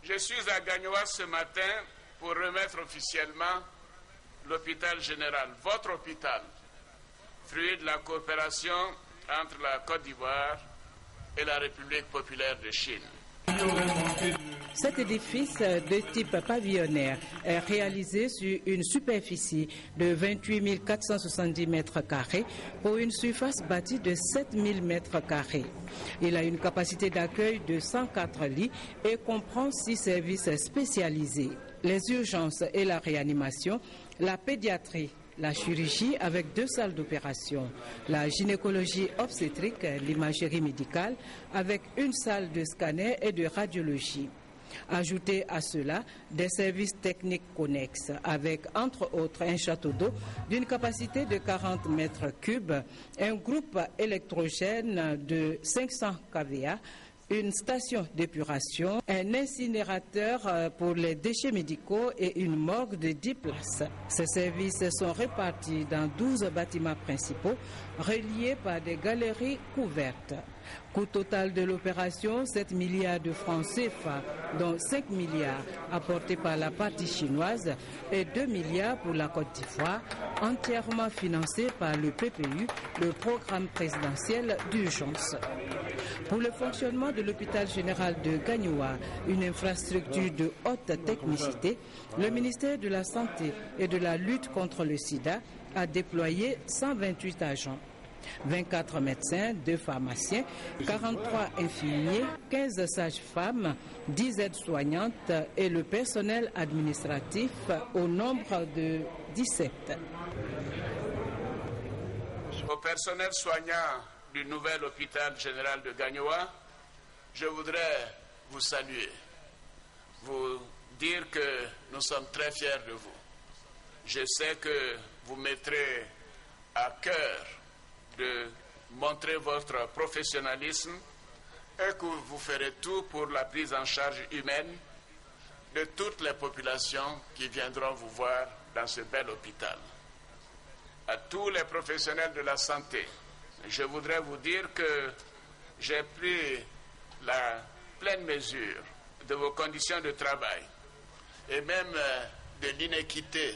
Je suis à Gagnoa ce matin pour remettre officiellement l'hôpital général, votre hôpital, fruit de la coopération entre la Côte d'Ivoire et la République populaire de Chine. Cet édifice de type pavillonnaire est réalisé sur une superficie de 28 470 mètres carrés pour une surface bâtie de 7 000 mètres carrés. Il a une capacité d'accueil de 104 lits et comprend 6 services spécialisés: les urgences et la réanimation, la pédiatrie, la chirurgie avec 2 salles d'opération, la gynécologie obstétrique, l'imagerie médicale avec une salle de scanner et de radiologie. Ajoutez à cela des services techniques connexes avec entre autres un château d'eau d'une capacité de 40 mètres cubes, un groupe électrogène de 500 kVA, une station d'épuration, un incinérateur pour les déchets médicaux et une morgue de 10 places. Ces services sont répartis dans 12 bâtiments principaux reliés par des galeries couvertes. Coût total de l'opération, 7 milliards de francs CFA, dont 5 milliards apportés par la partie chinoise et 2 milliards pour la Côte d'Ivoire, entièrement financé par le PPU, le programme présidentiel d'urgence. Pour le fonctionnement de l'hôpital général de Gagnoa, une infrastructure de haute technicité, le ministère de la Santé et de la lutte contre le sida a déployé 128 agents. 24 médecins, 2 pharmaciens, 43 infirmiers, 15 sages-femmes, 10 aides-soignantes et le personnel administratif au nombre de 17. Au personnel soignant du nouvel hôpital général de Gagnoa, je voudrais vous saluer, vous dire que nous sommes très fiers de vous. Je sais que vous mettrez à cœur de montrer votre professionnalisme et que vous ferez tout pour la prise en charge humaine de toutes les populations qui viendront vous voir dans ce bel hôpital. À tous les professionnels de la santé, je voudrais vous dire que j'ai pris la pleine mesure de vos conditions de travail et même de l'inéquité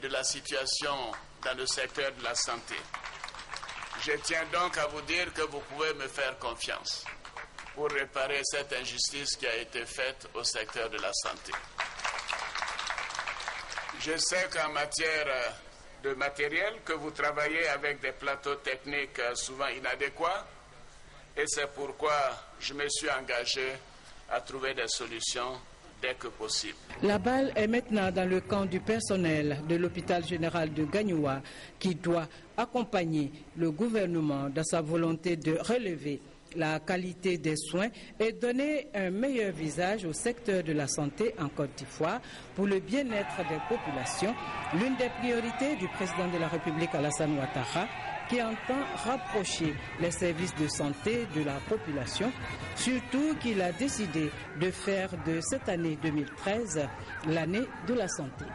de la situation dans le secteur de la santé. Je tiens donc à vous dire que vous pouvez me faire confiance pour réparer cette injustice qui a été faite au secteur de la santé. Je sais qu'en matière de matériel, que vous travaillez avec des plateaux techniques souvent inadéquats, et c'est pourquoi je me suis engagé à trouver des solutions dès que possible. La balle est maintenant dans le camp du personnel de l'hôpital général de Gagnoa qui doit accompagner le gouvernement dans sa volonté de relever la qualité des soins et donner un meilleur visage au secteur de la santé en Côte d'Ivoire pour le bien-être des populations, l'une des priorités du président de la République Alassane Ouattara, qui entend rapprocher les services de santé de la population, surtout qu'il a décidé de faire de cette année 2013 l'année de la santé.